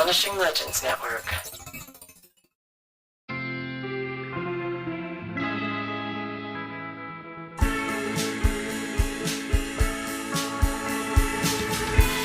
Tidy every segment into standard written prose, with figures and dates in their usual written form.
Astonishing Legends Network.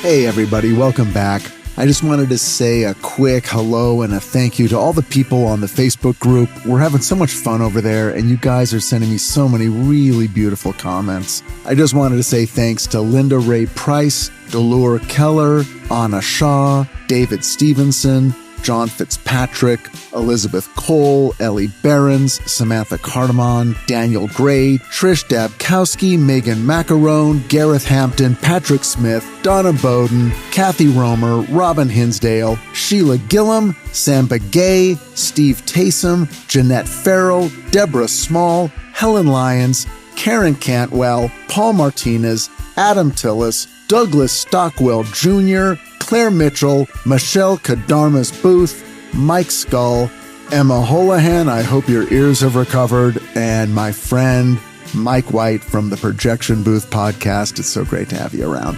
Hey everybody, welcome back. I just wanted to say a quick hello and a thank you to all the people on the Facebook group. We're having so much fun over there, and you guys are sending me so many really beautiful comments. I just wanted to say thanks to Linda Ray Price, Delaware Keller, Anna Shaw, David Stevenson, John Fitzpatrick, Elizabeth Cole, Ellie Behrens, Samantha Cardamon, Daniel Gray, Trish Dabkowski, Megan Macarone, Gareth Hampton, Patrick Smith, Donna Bowden, Kathy Romer, Robin Hinsdale, Sheila Gillum, Samba Gay, Steve Taysom, Jeanette Farrell, Deborah Small, Helen Lyons, Karen Cantwell, Paul Martinez, Adam Tillis, Douglas Stockwell Jr., Claire Mitchell, Michelle Kadarmas Booth, Mike Skull, Emma Holohan, I hope your ears have recovered, and my friend Mike White from the Projection Booth podcast. It's so great to have you around.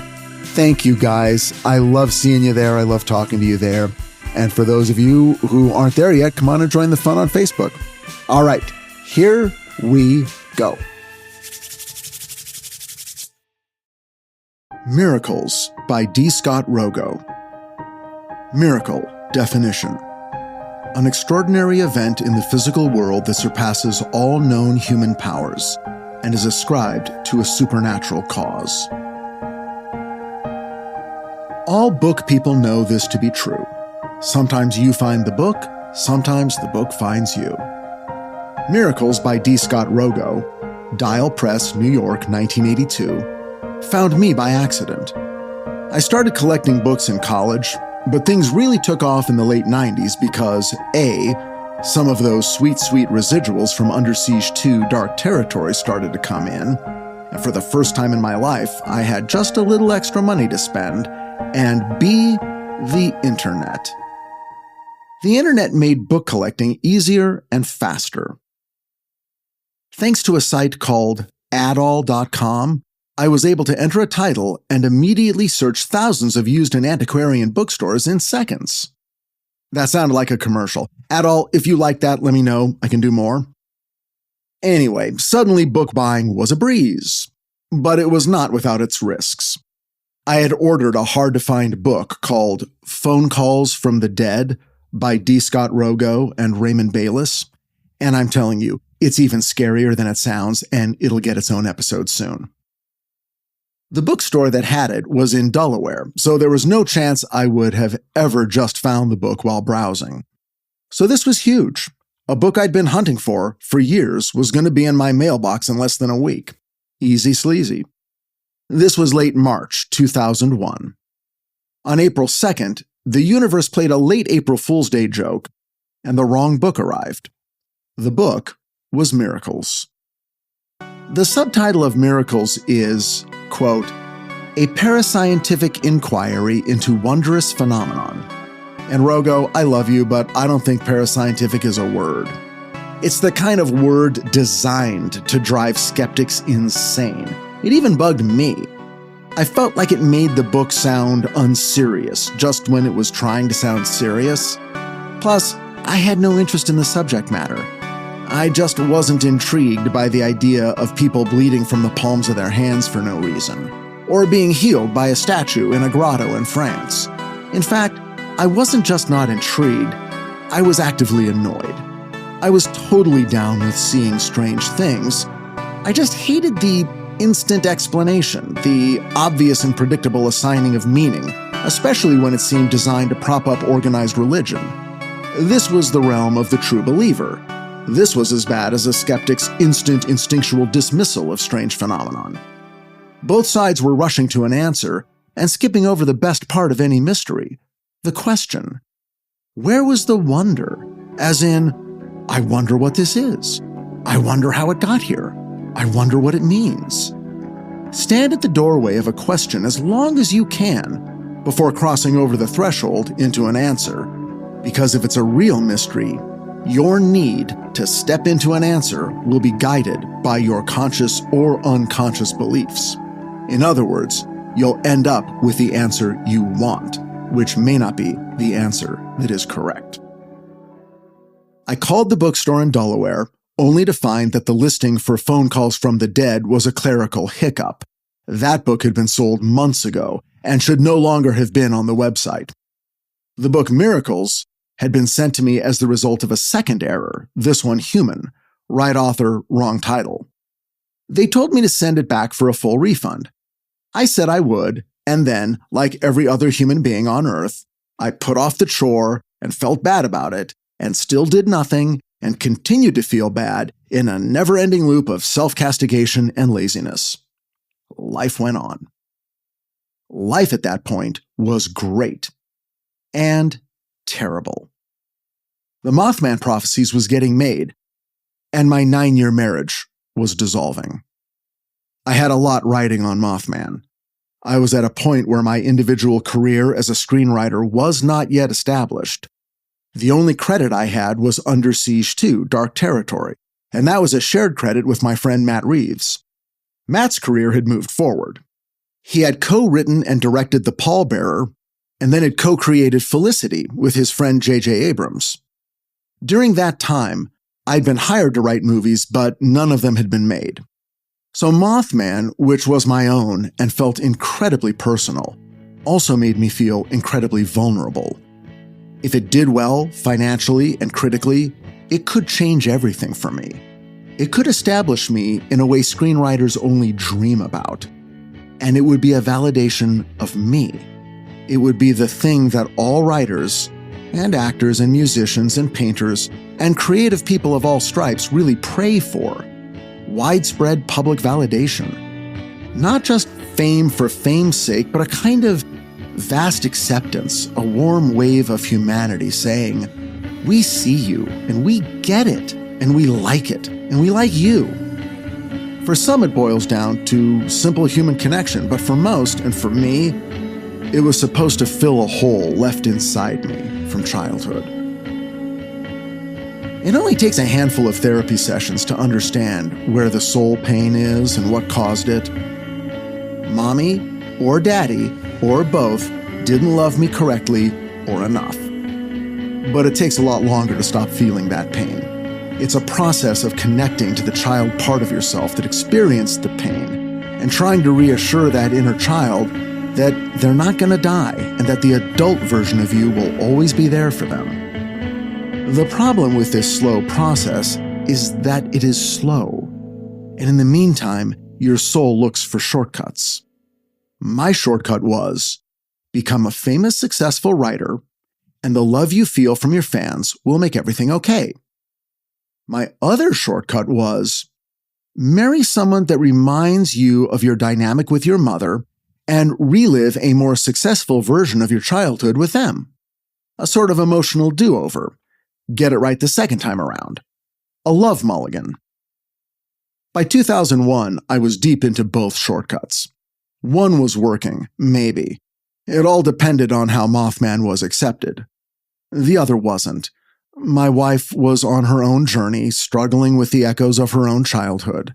Thank you guys. I love seeing you there. I love talking to you there. And for those of you who aren't there yet, come on and join the fun on Facebook. All right, here we go. Miracles by D. Scott Rogo. Miracle definition: an extraordinary event in the physical world that surpasses all known human powers and is ascribed to a supernatural cause. All book people know this to be true. Sometimes you find the book, sometimes the book finds you. Miracles by D. Scott Rogo, Dial Press, New York, 1982, found me by accident. I started collecting books in college, but things really took off in the late 90s because A, some of those sweet residuals from Under Siege 2 Dark Territory started to come in, and for the first time in my life, I had just a little extra money to spend, and B, the internet. The internet made book collecting easier and faster. Thanks to a site called adall.com, I was able to enter a title and immediately search thousands of used and antiquarian bookstores in seconds. That sounded like a commercial. Adall, if you like that, let me know. I can do more. Anyway, suddenly book buying was a breeze. But it was not without its risks. I had ordered a hard-to-find book called Phone Calls from the Dead by D. Scott Rogo and Raymond Bayless, and I'm telling you, it's even scarier than it sounds, and it'll get its own episode soon. The bookstore that had it was in Delaware, so there was no chance I would have ever just found the book while browsing. So this was huge. A book I'd been hunting for years was going to be in my mailbox in less than a week. Easy sleazy. This was late March 2001. On April 2nd, the universe played a late April Fool's Day joke, and the wrong book arrived. The book was Miracles. The subtitle of Miracles is, quote, a parascientific inquiry into wondrous phenomenon. And Rogo, I love you, but I don't think parascientific is a word. It's the kind of word designed to drive skeptics insane. It even bugged me. I felt like it made the book sound unserious, just when it was trying to sound serious. Plus, I had no interest in the subject matter. I just wasn't intrigued by the idea of people bleeding from the palms of their hands for no reason, or being healed by a statue in a grotto in France. In fact, I wasn't just not intrigued, I was actively annoyed. I was totally down with seeing strange things. I just hated the instant explanation, the obvious and predictable assigning of meaning, especially when it seemed designed to prop up organized religion. This was the realm of the true believer. This was as bad as a skeptic's instant instinctual dismissal of strange phenomenon. Both sides were rushing to an answer and skipping over the best part of any mystery, the question. Where was the wonder? As in, I wonder what this is. I wonder how it got here. I wonder what it means. Stand at the doorway of a question as long as you can before crossing over the threshold into an answer, because if it's a real mystery, your need to step into an answer will be guided by your conscious or unconscious beliefs. In other words, you'll end up with the answer you want, which may not be the answer that is correct. I called the bookstore in Delaware, only to find that the listing for Phone Calls from the Dead was a clerical hiccup. That book had been sold months ago and should no longer have been on the website. The book Miracles had been sent to me as the result of a second error, this one human, right author, wrong title. They told me to send it back for a full refund. I said I would, and then, like every other human being on Earth, I put off the chore and felt bad about it, and still did nothing and continued to feel bad in a never-ending loop of self-castigation and laziness. Life went on. Life at that point was great. And terrible. The Mothman Prophecies was getting made, and my 9-year marriage was dissolving. I had a lot riding on Mothman. I was at a point where my individual career as a screenwriter was not yet established. The only credit I had was Under Siege 2, Dark Territory, and that was a shared credit with my friend Matt Reeves. Matt's career had moved forward. He had co-written and directed The Pallbearer, and then had co-created Felicity with his friend J.J. Abrams. During that time, I'd been hired to write movies, but none of them had been made. So Mothman, which was my own and felt incredibly personal, also made me feel incredibly vulnerable. If it did well, financially and critically, it could change everything for me. It could establish me in a way screenwriters only dream about. And it would be a validation of me. It would be the thing that all writers, and actors and musicians and painters, and creative people of all stripes really pray for. Widespread public validation. Not just fame for fame's sake, but a kind of vast acceptance, a warm wave of humanity saying, we see you, and we get it, and we like it, and we like you. For some, it boils down to simple human connection, but for most, and for me, it was supposed to fill a hole left inside me from childhood. It only takes a handful of therapy sessions to understand where the soul pain is and what caused it. Mommy, or daddy, or both, didn't love me correctly or enough. But it takes a lot longer to stop feeling that pain. It's a process of connecting to the child part of yourself that experienced the pain and trying to reassure that inner child that they're not going to die and that the adult version of you will always be there for them. The problem with this slow process is that it is slow, and in the meantime, your soul looks for shortcuts. My shortcut was, become a famous, successful writer, and the love you feel from your fans will make everything okay. My other shortcut was, marry someone that reminds you of your dynamic with your mother and relive a more successful version of your childhood with them. A sort of emotional do-over. Get it right the second time around. A love mulligan. By 2001, I was deep into both shortcuts. One was working, maybe. It all depended on how Mothman was accepted. The other wasn't. My wife was on her own journey, struggling with the echoes of her own childhood.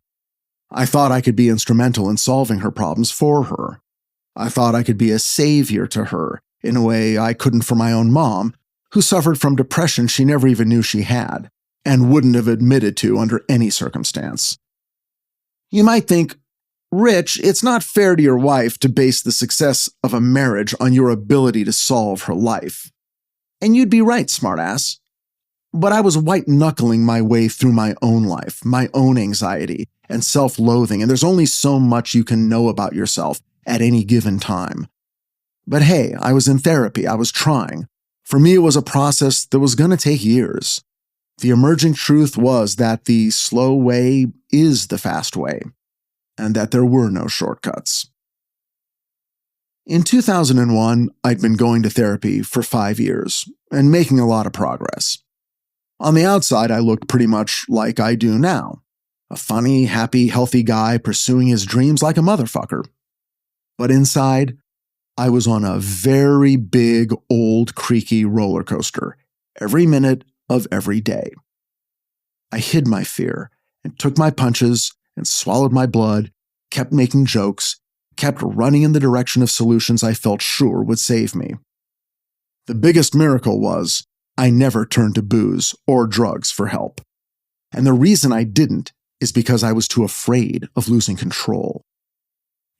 I thought I could be instrumental in solving her problems for her. I thought I could be a savior to her, in a way I couldn't for my own mom, who suffered from depression she never even knew she had, and wouldn't have admitted to under any circumstance. You might think, Rich, it's not fair to your wife to base the success of a marriage on your ability to solve her life. And you'd be right, smartass. But I was white-knuckling my way through my own life, my own anxiety, and self-loathing, and there's only so much you can know about yourself at any given time. But hey, I was in therapy, I was trying. For me, it was a process that was going to take years. The emerging truth was that the slow way is the fast way, and that there were no shortcuts. In 2001, I'd been going to therapy for 5 years, and making a lot of progress. On the outside, I looked pretty much like I do now. A funny, happy, healthy guy pursuing his dreams like a motherfucker. But inside, I was on a very big, old, creaky roller coaster every minute of every day. I hid my fear and took my punches and swallowed my blood, kept making jokes, kept running in the direction of solutions I felt sure would save me. The biggest miracle was I never turned to booze or drugs for help. And the reason I didn't is because I was too afraid of losing control.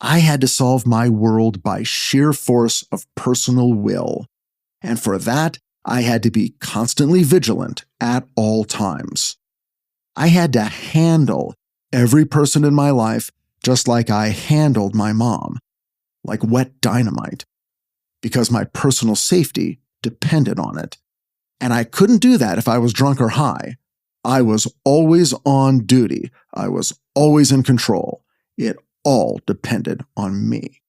I had to solve my world by sheer force of personal will, and for that, I had to be constantly vigilant at all times. I had to handle every person in my life just like I handled my mom, like wet dynamite, because my personal safety depended on it. And I couldn't do that if I was drunk or high. I was always on duty. I was always in control. It all depended on me.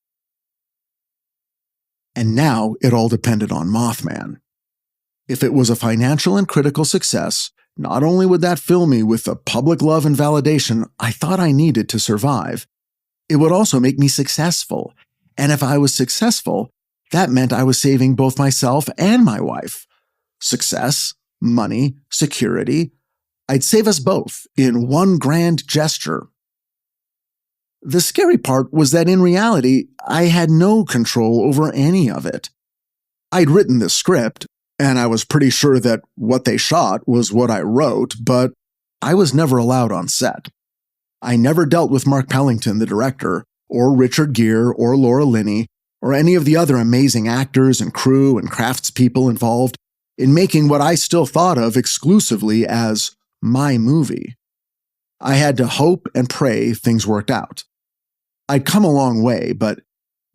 And now it all depended on Mothman. If it was a financial and critical success, not only would that fill me with the public love and validation I thought I needed to survive, it would also make me successful. And if I was successful, that meant I was saving both myself and my wife. Success, money, security. I'd save us both in one grand gesture. The scary part was that in reality, I had no control over any of it. I'd written the script, and I was pretty sure that what they shot was what I wrote, but I was never allowed on set. I never dealt with Mark Pellington, the director, or Richard Gere, or Laura Linney, or any of the other amazing actors and crew and craftspeople involved in making what I still thought of exclusively as my movie. I had to hope and pray things worked out. I'd come a long way, but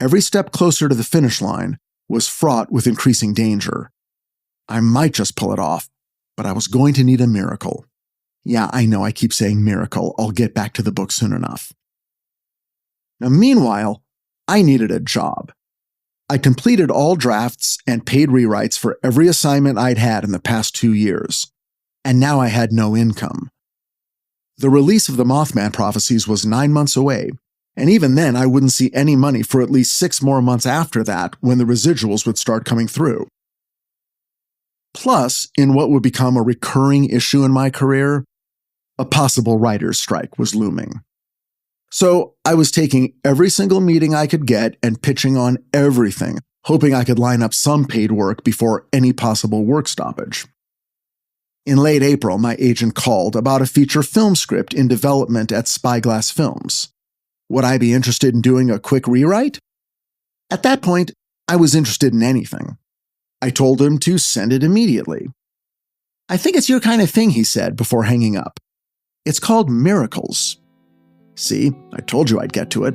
every step closer to the finish line was fraught with increasing danger. I might just pull it off, but I was going to need a miracle. Yeah, I know I keep saying miracle. I'll get back to the book soon enough. Now, meanwhile, I needed a job. I completed all drafts and paid rewrites for every assignment I'd had in the past 2 years, and now I had no income. The release of the Mothman prophecies was 9 months away, and even then I wouldn't see any money for at least 6 more months after that when the residuals would start coming through. Plus, in what would become a recurring issue in my career, a possible writer's strike was looming. So I was taking every single meeting I could get and pitching on everything, hoping I could line up some paid work before any possible work stoppage. In late April, my agent called about a feature film script in development at Spyglass Films. Would I be interested in doing a quick rewrite? At that point, I was interested in anything. I told him to send it immediately. I think it's your kind of thing, he said before hanging up. It's called miracles. See, I told you I'd get to it.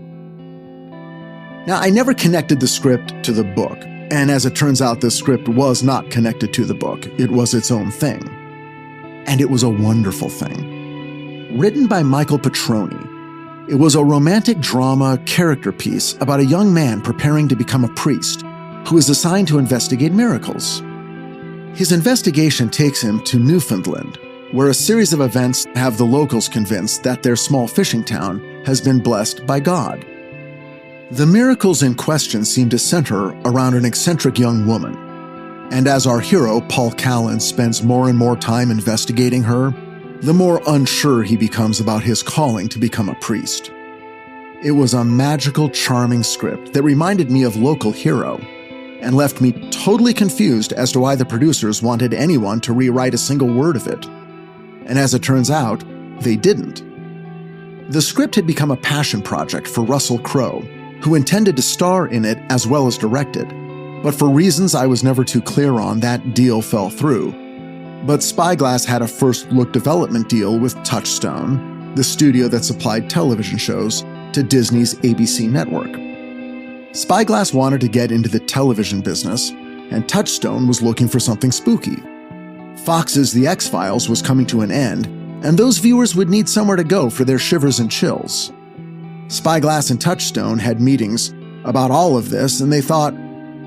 Now, I never connected the script to the book, and as it turns out, the script was not connected to the book. It was its own thing. And it was a wonderful thing. Written by Michael Petroni, it was a romantic drama character piece about a young man preparing to become a priest who is assigned to investigate miracles. His investigation takes him to Newfoundland, where a series of events have the locals convinced that their small fishing town has been blessed by God. The miracles in question seem to center around an eccentric young woman, and as our hero, Paul Callan, spends more and more time investigating her, the more unsure he becomes about his calling to become a priest. It was a magical, charming script that reminded me of Local Hero, and left me totally confused as to why the producers wanted anyone to rewrite a single word of it. And as it turns out, they didn't. The script had become a passion project for Russell Crowe, who intended to star in it as well as direct it, but for reasons I was never too clear on, that deal fell through. But Spyglass had a first-look development deal with Touchstone, the studio that supplied television shows to Disney's ABC network. Spyglass wanted to get into the television business, and Touchstone was looking for something spooky. Fox's The X-Files was coming to an end, and those viewers would need somewhere to go for their shivers and chills. Spyglass and Touchstone had meetings about all of this, and they thought,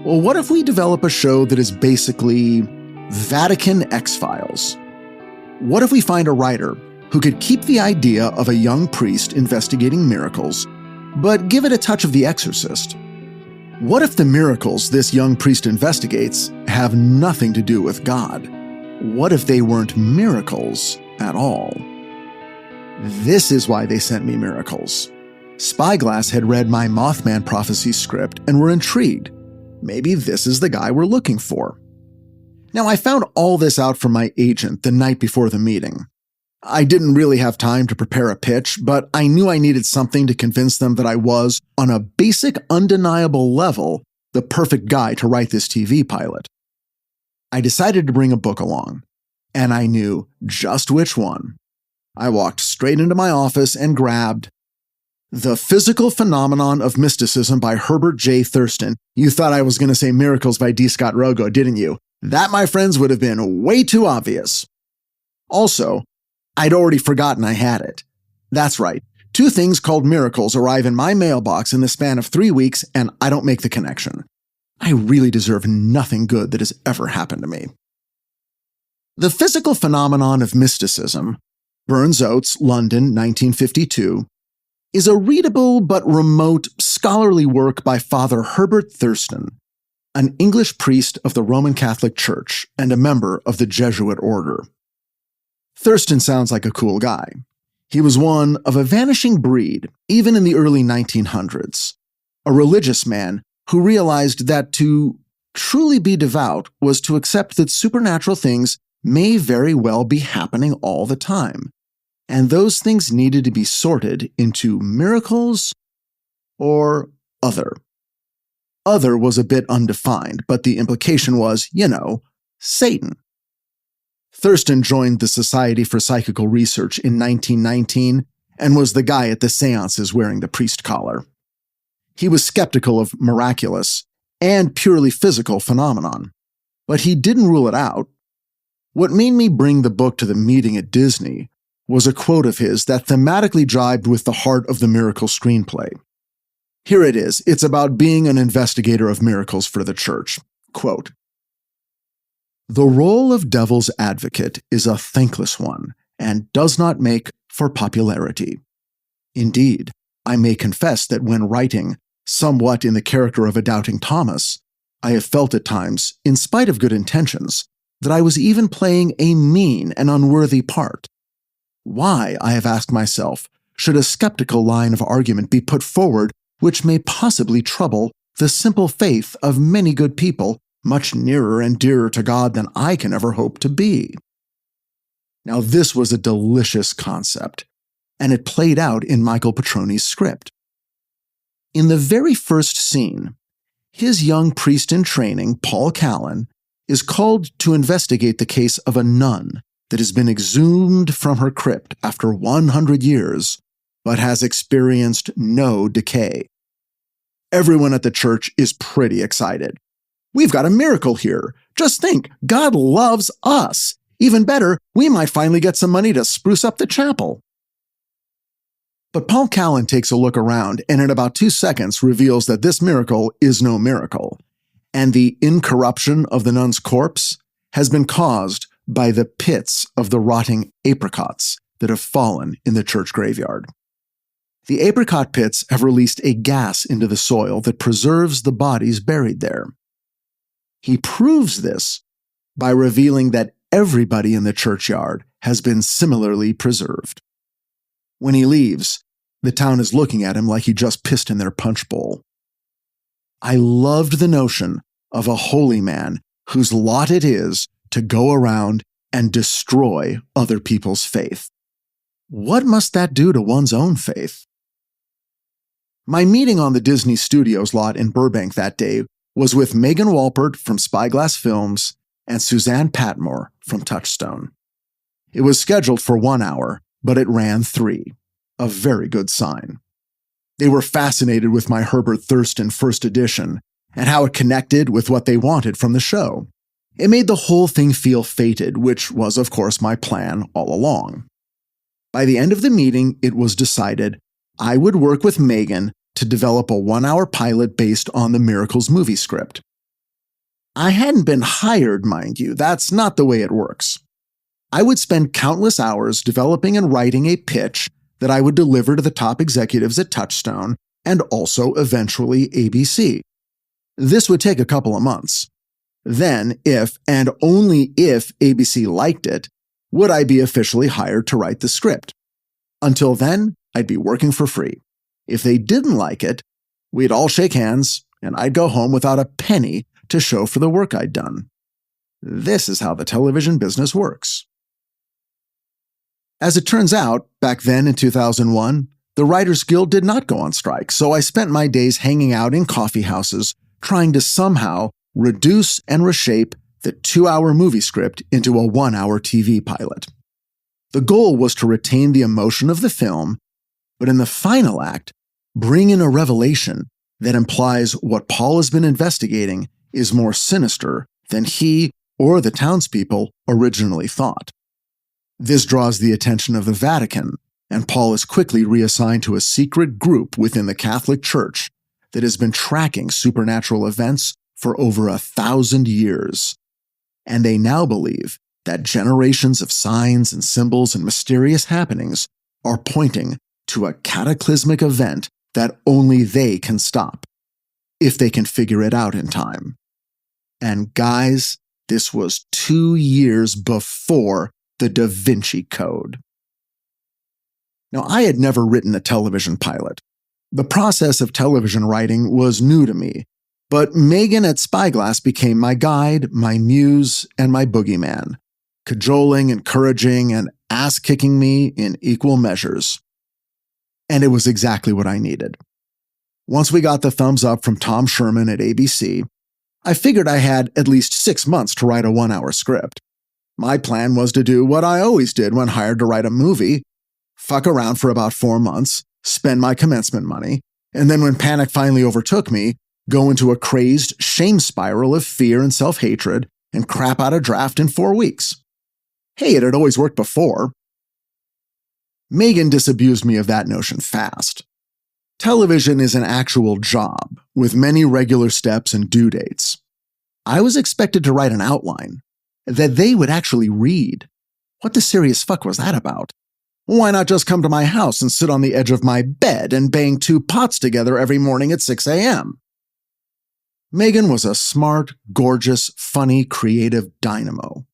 well, what if we develop a show that is basically Vatican X-Files? What if we find a writer who could keep the idea of a young priest investigating miracles, but give it a touch of The Exorcist? What if the miracles this young priest investigates have nothing to do with God? What if they weren't miracles at all? This is why they sent me miracles. Spyglass had read my Mothman prophecy script and were intrigued. Maybe this is the guy we're looking for. Now, I found all this out from my agent the night before the meeting. I didn't really have time to prepare a pitch, but I knew I needed something to convince them that I was, on a basic, undeniable level, the perfect guy to write this TV pilot. I decided to bring a book along, and I knew just which one. I walked straight into my office and grabbed The Physical Phenomenon of Mysticism by Herbert J. Thurston. You thought I was going to say Miracles by D. Scott Rogo, didn't you? That, my friends, would have been way too obvious. Also, I'd already forgotten I had it. That's right. 2 things called miracles arrive in my mailbox in the span of 3 weeks, and I don't make the connection. I really deserve nothing good that has ever happened to me. The Physical Phenomenon of Mysticism, Burns Oates, London, 1952, is a readable but remote scholarly work by Father Herbert Thurston, an English priest of the Roman Catholic Church and a member of the Jesuit order. Thurston sounds like a cool guy. He was one of a vanishing breed, even in the early 1900s, a religious man who realized that to truly be devout was to accept that supernatural things may very well be happening all the time, and those things needed to be sorted into miracles or other. Other was a bit undefined, but the implication was, Satan. Thurston joined the Society for Psychical Research in 1919 and was the guy at the seances wearing the priest collar. He was skeptical of miraculous and purely physical phenomenon, but he didn't rule it out. What made me bring the book to the meeting at Disney was a quote of his that thematically jibed with the heart of the miracle screenplay. Here it is. It's about being an investigator of miracles for the church. Quote, "The role of devil's advocate is a thankless one and does not make for popularity. Indeed, I may confess that when writing, somewhat in the character of a doubting Thomas, I have felt at times, in spite of good intentions, that I was even playing a mean and unworthy part. Why, I have asked myself, should a skeptical line of argument be put forward which may possibly trouble the simple faith of many good people much nearer and dearer to God than I can ever hope to be?" Now, this was a delicious concept, and it played out in Michael Petroni's script. In the very first scene, his young priest in training, Paul Callan, is called to investigate the case of a nun that has been exhumed from her crypt after 100 years, but has experienced no decay. Everyone at the church is pretty excited. "We've got a miracle here. Just think, God loves us. Even better, we might finally get some money to spruce up the chapel." But Paul Callan takes a look around and in about 2 seconds reveals that this miracle is no miracle, and the incorruption of the nun's corpse has been caused by the pits of the rotting apricots that have fallen in the church graveyard. The apricot pits have released a gas into the soil that preserves the bodies buried there. He proves this by revealing that everybody in the churchyard has been similarly preserved. When he leaves, the town is looking at him like he just pissed in their punch bowl. I loved the notion of a holy man whose lot it is to go around and destroy other people's faith. What must that do to one's own faith? My meeting on the Disney Studios lot in Burbank that day was with Megan Walpert from Spyglass Films and Suzanne Patmore from Touchstone. It was scheduled for 1 hour, but it ran 3, a very good sign. They were fascinated with my Herbert Thurston first edition and how it connected with what they wanted from the show. It made the whole thing feel fated, which was, of course, my plan all along. By the end of the meeting, it was decided I would work with Megan to develop a 1-hour pilot based on the Miracles movie script. I hadn't been hired, mind you. That's not the way it works. I would spend countless hours developing and writing a pitch that I would deliver to the top executives at Touchstone and also eventually ABC. This would take a couple of months. Then, if and only if ABC liked it, would I be officially hired to write the script. Until then, I'd be working for free. If they didn't like it, we'd all shake hands and I'd go home without a penny to show for the work I'd done. This is how the television business works. As it turns out, back then in 2001, the Writers Guild did not go on strike, so I spent my days hanging out in coffee houses, trying to somehow reduce and reshape the 2-hour movie script into a 1-hour TV pilot. The goal was to retain the emotion of the film, but in the final act, bring in a revelation that implies what Paul has been investigating is more sinister than he or the townspeople originally thought. This draws the attention of the Vatican, and Paul is quickly reassigned to a secret group within the Catholic Church that has been tracking supernatural events for over 1,000 years. And they now believe that generations of signs and symbols and mysterious happenings are pointing to a cataclysmic event that only they can stop, if they can figure it out in time. And guys, this was 2 years before the Da Vinci Code. Now, I had never written a television pilot. The process of television writing was new to me, but Megan at Spyglass became my guide, my muse, and my boogeyman, cajoling, encouraging, and ass-kicking me in equal measures. And it was exactly what I needed. Once we got the thumbs up from Tom Sherman at ABC, I figured I had at least 6 months to write a 1-hour script. My plan was to do what I always did when hired to write a movie: fuck around for about 4 months, spend my commencement money, and then when panic finally overtook me, go into a crazed shame spiral of fear and self-hatred and crap out a draft in 4 weeks. Hey, it had always worked before. Megan disabused me of that notion fast. Television is an actual job, with many regular steps and due dates. I was expected to write an outline that they would actually read. What the serious fuck was that about? Why not just come to my house and sit on the edge of my bed and bang 2 pots together every morning at 6 a.m.? Megan was a smart, gorgeous, funny, creative dynamo.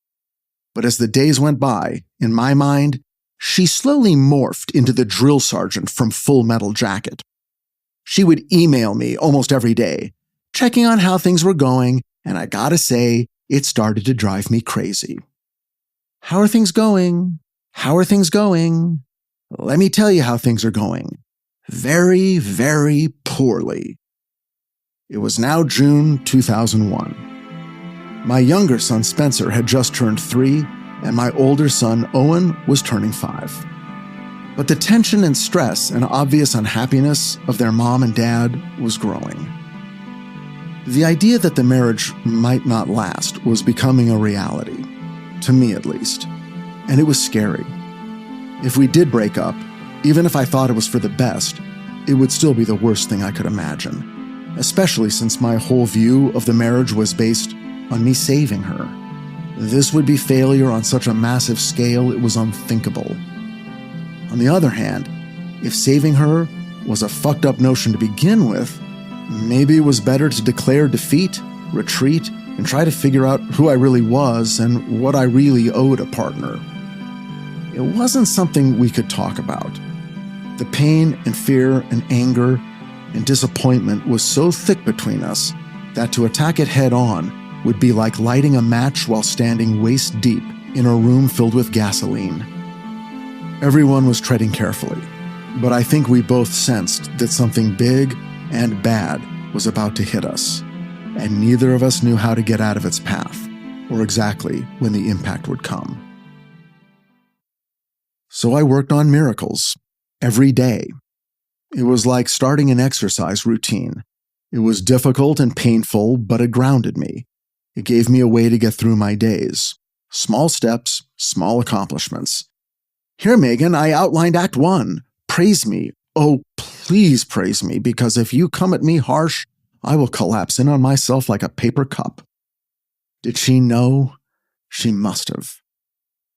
But as the days went by, in my mind, she slowly morphed into the drill sergeant from Full Metal Jacket. She would email me almost every day, checking on how things were going, and I gotta say, it started to drive me crazy. How are things going? How are things going? Let me tell you how things are going. Very, very poorly. It was now June 2001. My younger son Spencer had just turned 3, and my older son Owen was turning 5. But the tension and stress and obvious unhappiness of their mom and dad was growing. The idea that the marriage might not last was becoming a reality, to me at least, and it was scary. If we did break up, even if I thought it was for the best, it would still be the worst thing I could imagine, especially since my whole view of the marriage was based on me saving her. This would be failure on such a massive scale it was unthinkable. On the other hand, if saving her was a fucked up notion to begin with, maybe it was better to declare defeat, retreat, and try to figure out who I really was and what I really owed a partner. It wasn't something we could talk about. The pain and fear and anger and disappointment was so thick between us that to attack it head on would be like lighting a match while standing waist deep in a room filled with gasoline. Everyone was treading carefully, but I think we both sensed that something big and bad was about to hit us, and neither of us knew how to get out of its path, or exactly when the impact would come. So I worked on miracles every day. It was like starting an exercise routine. It was difficult and painful, but it grounded me. It gave me a way to get through my days. Small steps, small accomplishments. Here, Megan, I outlined Act 1. Praise me. Oh, please praise me, because if you come at me harsh, I will collapse in on myself like a paper cup. Did she know? She must have.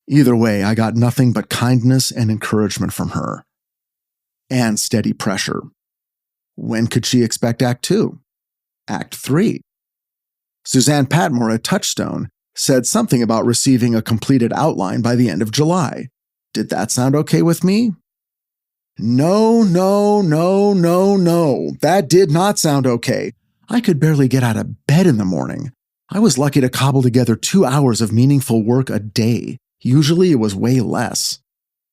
Either way, I got nothing but kindness and encouragement from her. And steady pressure. When could she expect Act 2? Act 3? Suzanne Patmore at Touchstone said something about receiving a completed outline by the end of July. Did that sound okay with me? No. That did not sound okay. I could barely get out of bed in the morning. I was lucky to cobble together 2 hours of meaningful work a day. Usually it was way less.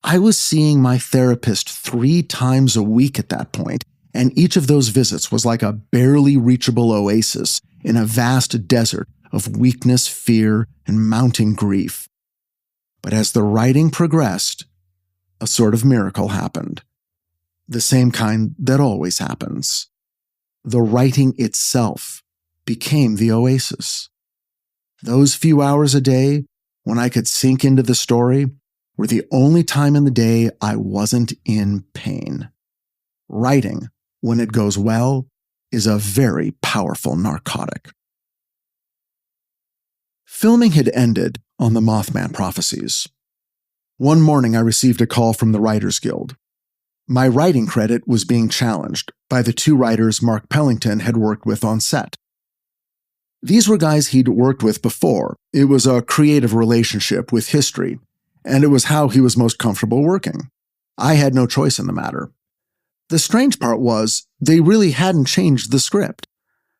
I was seeing my therapist 3 times a week at that point, and each of those visits was like a barely reachable oasis in a vast desert of weakness, fear, and mounting grief. But as the writing progressed, a sort of miracle happened. The same kind that always happens. The writing itself became the oasis. Those few hours a day, when I could sink into the story, were the only time in the day I wasn't in pain. Writing, when it goes well, is a very powerful narcotic. Filming had ended on the Mothman prophecies. One morning I received a call from the Writers Guild. My writing credit was being challenged by the 2 writers Mark Pellington had worked with on set. These were guys he'd worked with before. It was a creative relationship with history, and it was how he was most comfortable working. I had no choice in the matter. The strange part was, they really hadn't changed the script.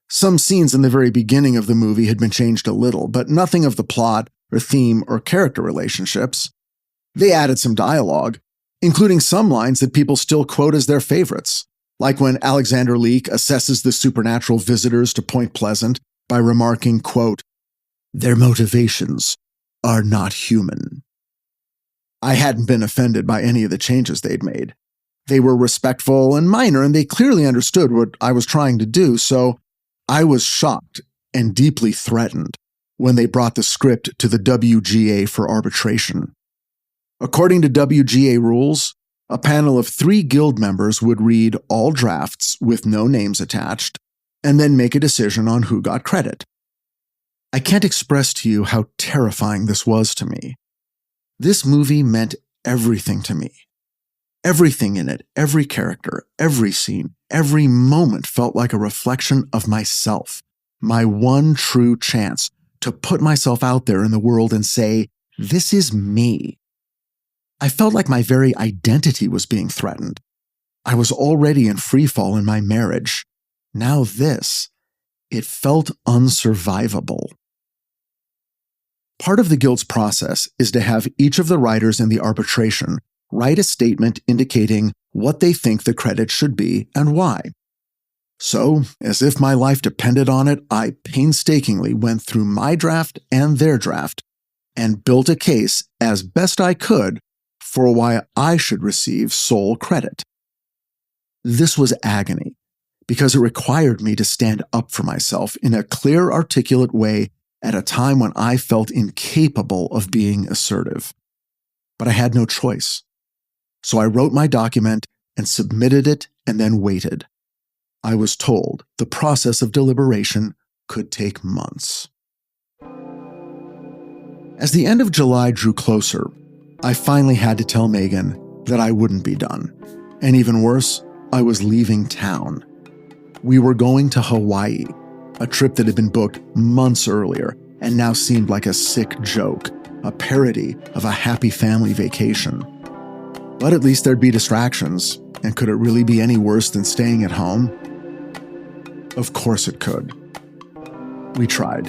Some scenes in the very beginning of the movie had been changed a little, but nothing of the plot or theme or character relationships. They added some dialogue, including some lines that people still quote as their favorites, like when Alexander Leek assesses the supernatural visitors to Point Pleasant by remarking, quote, "Their motivations are not human." I hadn't been offended by any of the changes they'd made. They were respectful and minor, and they clearly understood what I was trying to do, so I was shocked and deeply threatened when they brought the script to the WGA for arbitration. According to WGA rules, a panel of 3 guild members would read all drafts with no names attached, and then make a decision on who got credit. I can't express to you how terrifying this was to me. This movie meant everything to me. Everything in it, every character, every scene, every moment felt like a reflection of myself, my one true chance to put myself out there in the world and say, this is me. I felt like my very identity was being threatened. I was already in freefall in my marriage. Now this, it felt unsurvivable. Part of the Guild's process is to have each of the writers in the arbitration write a statement indicating what they think the credit should be and why. So, as if my life depended on it, I painstakingly went through my draft and their draft and built a case as best I could for why I should receive sole credit. This was agony, because it required me to stand up for myself in a clear, articulate way at a time when I felt incapable of being assertive. But I had no choice. So I wrote my document and submitted it and then waited. I was told the process of deliberation could take months. As the end of July drew closer, I finally had to tell Megan that I wouldn't be done. And even worse, I was leaving town. We were going to Hawaii, a trip that had been booked months earlier and now seemed like a sick joke, a parody of a happy family vacation. But at least there'd be distractions, and could it really be any worse than staying at home? Of course it could. We tried.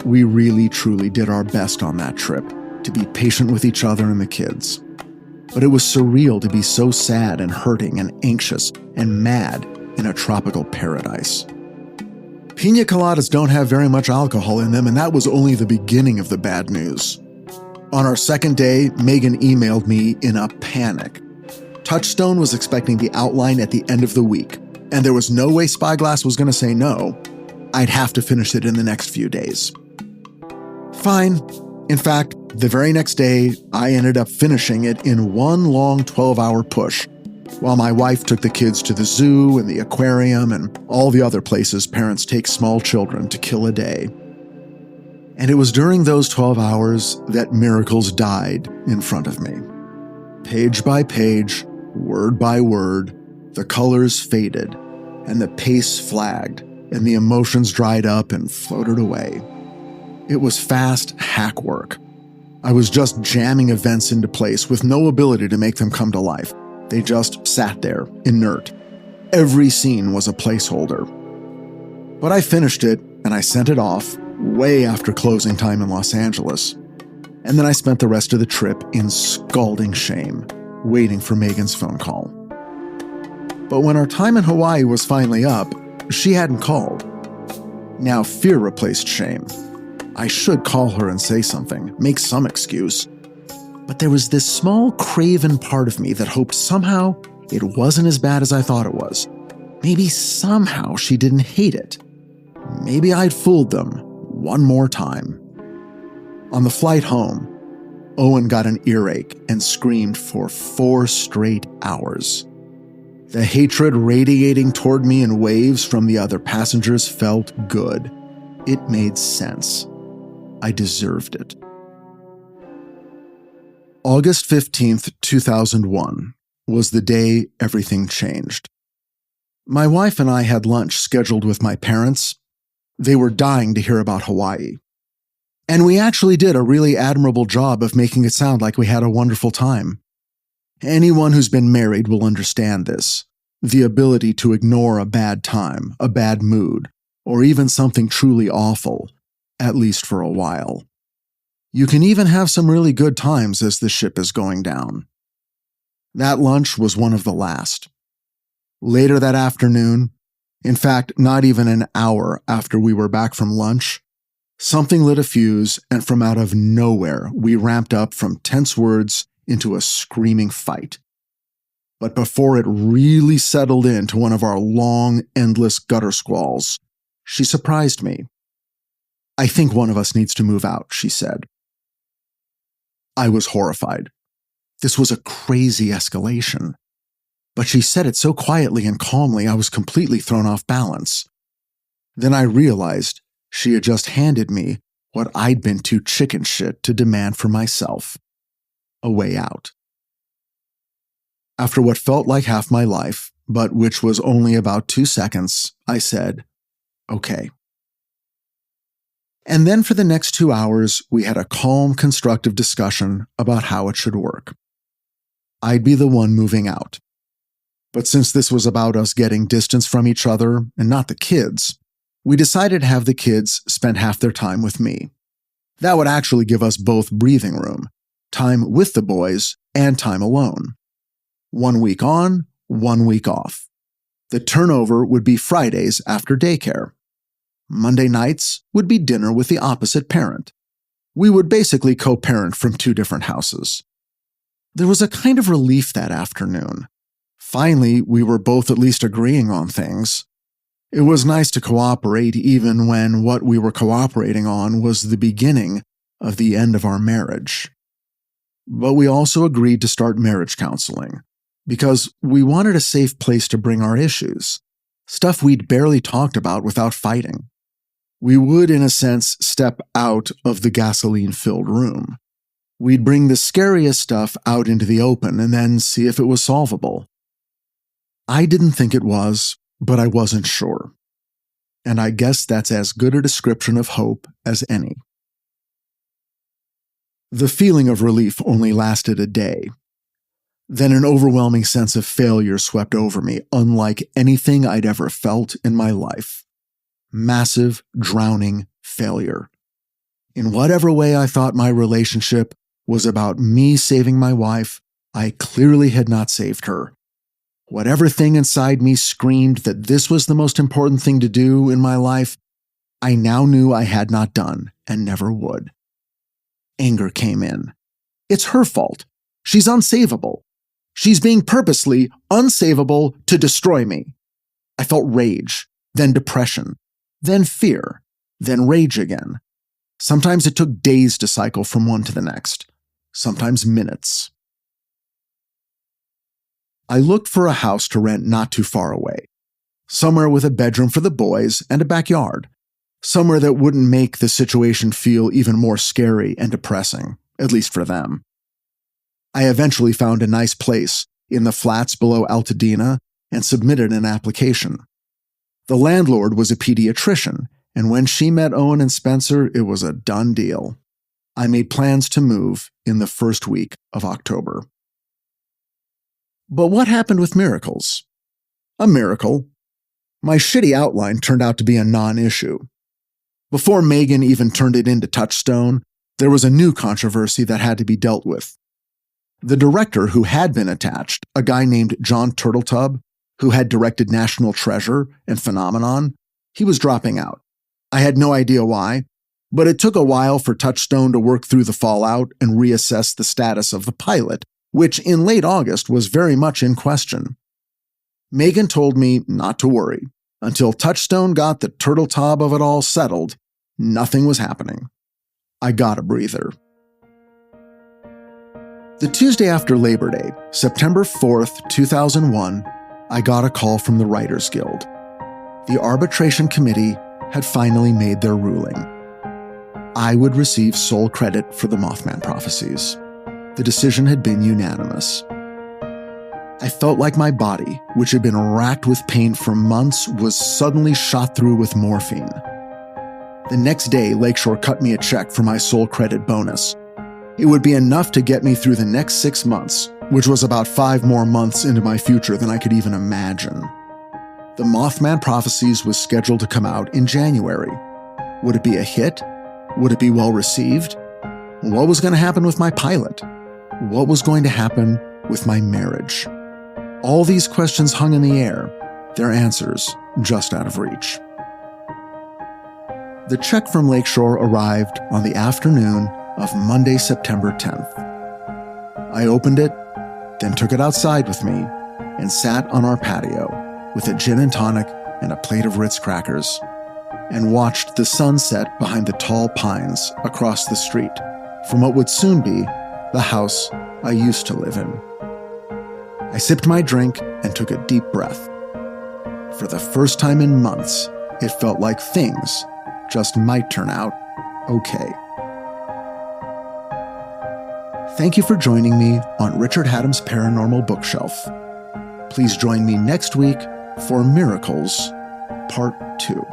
We really, truly did our best on that trip, to be patient with each other and the kids. But it was surreal to be so sad and hurting and anxious and mad in a tropical paradise. Piña coladas don't have very much alcohol in them, and that was only the beginning of the bad news. On our second day, Megan emailed me in a panic. Touchstone was expecting the outline at the end of the week, and there was no way Spyglass was going to say no. I'd have to finish it in the next few days. Fine. In fact, the very next day, I ended up finishing it in one long 12-hour push, while my wife took the kids to the zoo and the aquarium and all the other places parents take small children to kill a day. And it was during those 12 hours that miracles died in front of me. Page by page, word by word, the colors faded, and the pace flagged, and the emotions dried up and floated away. It was fast hack work. I was just jamming events into place with no ability to make them come to life. They just sat there, inert. Every scene was a placeholder. But I finished it, and I sent it off, way after closing time in Los Angeles. And then I spent the rest of the trip in scalding shame, waiting for Megan's phone call. But when our time in Hawaii was finally up, she hadn't called. Now fear replaced shame. I should call her and say something, make some excuse. But there was this small craven part of me that hoped somehow it wasn't as bad as I thought it was. Maybe somehow she didn't hate it. Maybe I'd fooled them one more time. On the flight home, Owen got an earache and screamed for 4 straight hours. The hatred radiating toward me in waves from the other passengers felt good. It made sense. I deserved it. August 15th, 2001 was the day everything changed. My wife and I had lunch scheduled with my parents. They were dying to hear about Hawaii. And we actually did a really admirable job of making it sound like we had a wonderful time. Anyone who's been married will understand this. The ability to ignore a bad time, a bad mood, or even something truly awful, at least for a while. You can even have some really good times as the ship is going down. That lunch was one of the last. Later that afternoon, in fact, not even an hour after we were back from lunch, something lit a fuse, and from out of nowhere, we ramped up from tense words into a screaming fight. But before it really settled into one of our long, endless gutter squalls, she surprised me. "I think one of us needs to move out," she said. I was horrified. This was a crazy escalation. But she said it so quietly and calmly I was completely thrown off balance. Then I realized she had just handed me what I'd been too chicken shit to demand for myself: a way out. After what felt like half my life, but which was only about 2 seconds, I said, "Okay." And then for the next 2 hours, we had a calm, constructive discussion about how it should work. I'd be the one moving out. But since this was about us getting distance from each other and not the kids, we decided to have the kids spend half their time with me. That would actually give us both breathing room, time with the boys and time alone. 1 week on, 1 week off. The turnover would be Fridays after daycare. Monday nights would be dinner with the opposite parent. We would basically co-parent from 2 different houses. There was a kind of relief that afternoon. Finally, we were both at least agreeing on things. It was nice to cooperate even when what we were cooperating on was the beginning of the end of our marriage. But we also agreed to start marriage counseling because we wanted a safe place to bring our issues, stuff we'd barely talked about without fighting. We would, in a sense, step out of the gasoline-filled room. We'd bring the scariest stuff out into the open and then see if it was solvable. I didn't think it was, but I wasn't sure. And I guess that's as good a description of hope as any. The feeling of relief only lasted a day. Then an overwhelming sense of failure swept over me, unlike anything I'd ever felt in my life. Massive, drowning failure. In whatever way I thought my relationship was about me saving my wife, I clearly had not saved her. Whatever thing inside me screamed that this was the most important thing to do in my life, I now knew I had not done and never would. Anger came in. It's her fault. She's unsavable. She's being purposely unsavable to destroy me. I felt rage, then depression, then fear, then rage again. Sometimes it took days to cycle from one to the next, sometimes minutes. I looked for a house to rent not too far away, somewhere with a bedroom for the boys and a backyard, somewhere that wouldn't make the situation feel even more scary and depressing, at least for them. I eventually found a nice place in the flats below Altadena and submitted an application. The landlord was a pediatrician, and when she met Owen and Spencer, it was a done deal. I made plans to move in the first week of October. But what happened with miracles? A miracle. My shitty outline turned out to be a non-issue. Before Megan even turned it into Touchstone, there was a new controversy that had to be dealt with. The director who had been attached, a guy named John Turteltaub, who had directed National Treasure and Phenomenon, he was dropping out. I had no idea why, but it took a while for Touchstone to work through the fallout and reassess the status of the pilot, which in late August was very much in question. Megan told me not to worry. Until Touchstone got the Turteltaub of it all settled, nothing was happening. I got a breather. The Tuesday after Labor Day, September 4th, 2001, I got a call from the Writers Guild. The arbitration committee had finally made their ruling. I would receive sole credit for the Mothman prophecies. The decision had been unanimous. I felt like my body, which had been racked with pain for months, was suddenly shot through with morphine. The next day, Lakeshore cut me a check for my sole credit bonus. It would be enough to get me through the next 6 months, which was about 5 more months into my future than I could even imagine. The Mothman Prophecies was scheduled to come out in January. Would it be a hit? Would it be well received? What was going to happen with my pilot? What was going to happen with my marriage? All these questions hung in the air, their answers just out of reach. The check from Lakeshore arrived on the afternoon of Monday, September 10th. I opened it, then took it outside with me and sat on our patio with a gin and tonic and a plate of Ritz crackers and watched the sun set behind the tall pines across the street from what would soon be the house I used to live in. I sipped my drink and took a deep breath. For the first time in months, it felt like things just might turn out okay. Thank you for joining me on Richard Hatem's Paranormal Bookshelf. Please join me next week for Miracles, Part 2.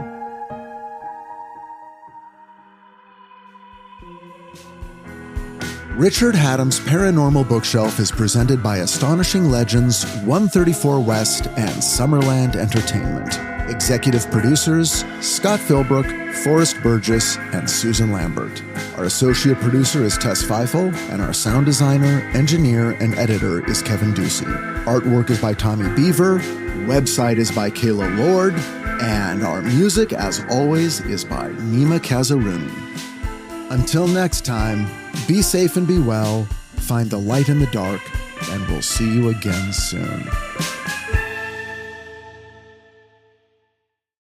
Richard Hatem's Paranormal Bookshelf is presented by Astonishing Legends, 134 West, and Summerland Entertainment. Executive producers, Scott Philbrook, Forrest Burgess, and Susan Lambert. Our associate producer is Tess Feifel, and our sound designer, engineer, and editor is Kevin Ducey. Artwork is by Tommy Beaver, website is by Kayla Lord, and our music, as always, is by Nima Kazaruni. Until next time, be safe and be well, find the light in the dark, and we'll see you again soon.